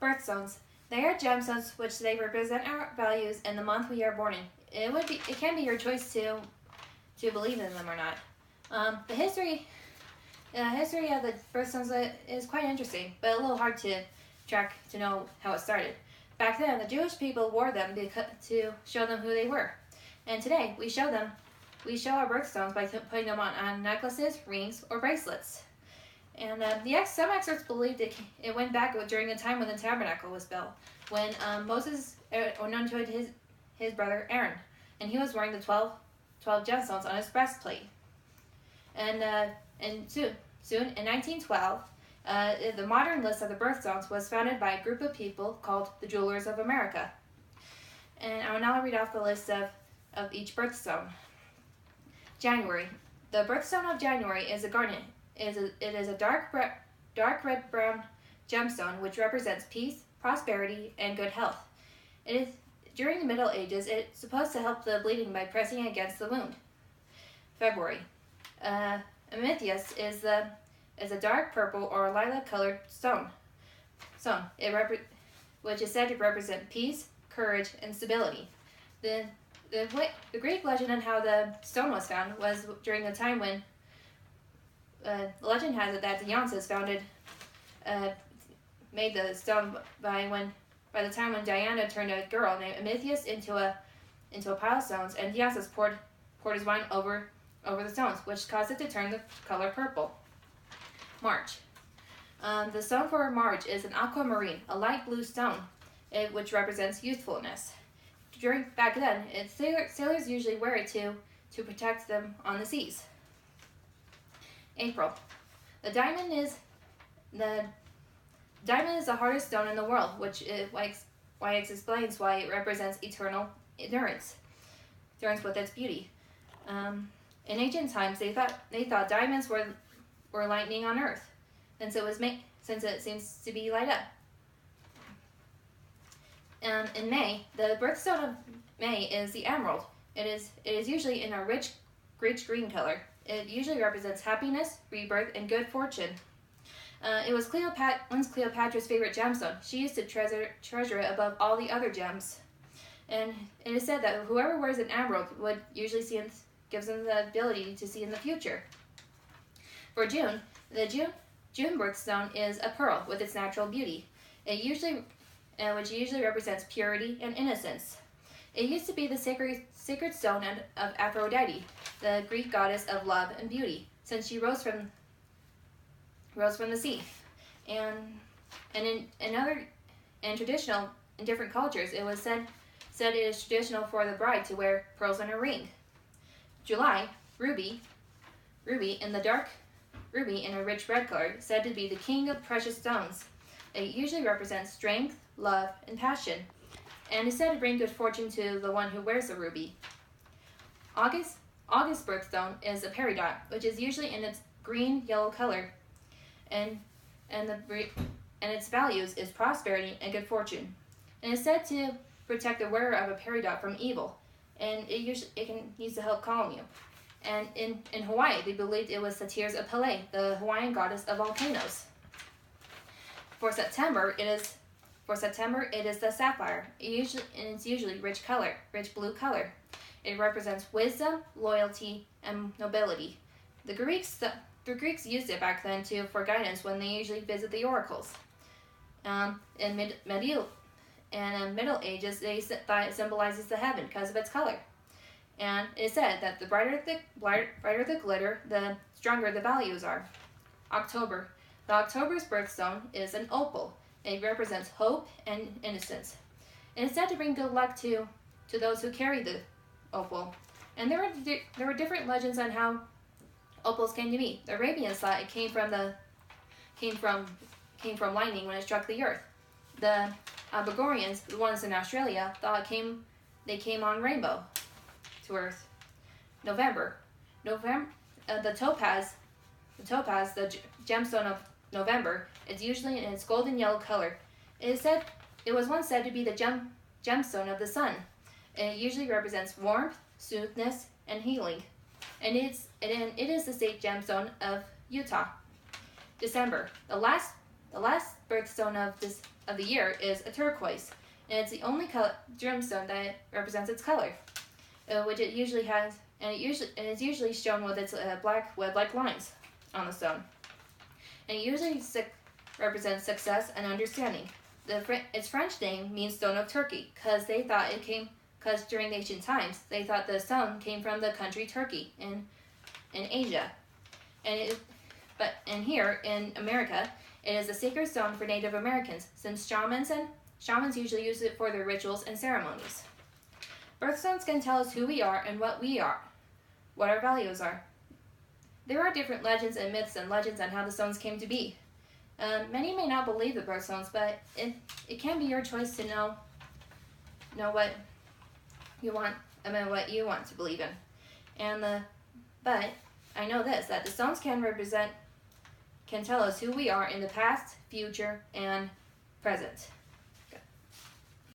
Birthstones. They are gemstones which they represent our values and the month we are born in. It can be your choice to believe in them or not. The history of the birthstones is quite interesting, but a little hard to track to know how it started. Back then, the Jewish people wore them to show them who they were, and today we show our birthstones by putting them on necklaces, rings, or bracelets. And some experts believed it went back during the time when the tabernacle was built, when Moses anointed his brother Aaron, and he was wearing the 12 gemstones on his breastplate. And soon in 1912, the modern list of the birthstones was founded by a group of people called the Jewelers of America. And I will now read off the list of each birthstone. January. The birthstone of January is a garnet. It is a dark red-brown gemstone which represents peace, prosperity, and good health. During the Middle Ages, it's supposed to help the bleeding by pressing against the wound. February. Amethyst is a dark purple or lilac-colored stone. Which is said to represent peace, courage, and stability. The Greek legend on how the stone was found was during the time when legend has it that Dionysus made the stone by the time when Diana turned a girl named Amethyst into a pile of stones, and Dionysus poured his wine over the stones, which caused it to turn the color purple. March. The stone for March is an aquamarine, a light blue stone, which represents youthfulness. Back then, sailors usually wear it to protect them on the seas. April. The diamond is the hardest stone in the world, which explains why it represents eternal endurance with its beauty. In ancient times, they thought diamonds were lightning on Earth, since it seems to be light up. In May, the birthstone of May is the emerald. It is usually in a rich green color. It usually represents happiness, rebirth, and good fortune. It was once Cleopatra's favorite gemstone. She used to treasure it above all the other gems. And it is said that whoever wears an emerald would usually gives them the ability to see in the future. For June, the June birthstone is a pearl with its natural beauty. Which usually represents purity and innocence. It used to be the sacred stone of Aphrodite, the Greek goddess of love and beauty, since she rose from the sea. And in different cultures, it was said it is traditional for the bride to wear pearls in her ring. July, ruby in the dark ruby in a rich red color, said to be the king of precious stones. It usually represents strength, love, and passion, and is said to bring good fortune to the one who wears the ruby. August birthstone is a peridot, which is usually in its green-yellow color, and its values is prosperity and good fortune, and is said to protect the wearer of a peridot from evil, and it can use to help calm you. And in Hawaii, they believed it was the tears of Pele, the Hawaiian goddess of volcanoes. For September, it is the sapphire. It's usually rich blue color. It represents wisdom, loyalty, and nobility. The Greeks used it back then for guidance when they usually visit the oracles. In Middle Ages, they thought it symbolizes the heaven because of its color. And it is said that the brighter the glitter, the stronger the values are. October. October's birthstone is an opal. It represents hope and innocence. It is said to bring good luck to those who carry the opal. And there were different legends on how opals came to be. The Arabians thought it came from lightning when it struck the earth. The Albagorians, the ones in Australia, thought they came on rainbow to earth. November, the topaz, the gemstone of November, is usually in its golden yellow color. It was once said to be the gemstone of the sun. And it usually represents warmth, smoothness, and healing. And it is the state gemstone of Utah. December, the The last birthstone of the year is a turquoise, and it's the only gemstone that represents its color, which it usually has, and it is usually shown with its black web-like lines on the stone. And it usually represents success and understanding. Its French name means stone of Turkey, because during ancient times they thought the stone came from the country Turkey in Asia, and here in America, it is a sacred stone for Native Americans, since shamans usually use it for their rituals and ceremonies. Birthstones can tell us who we are and what our values are. There are different legends and myths and legends on how the stones came to be. Many may not believe the birthstones, but it can be your choice to know what you want to believe in. But I know this, that the stones can tell us who we are in the past, future, and present.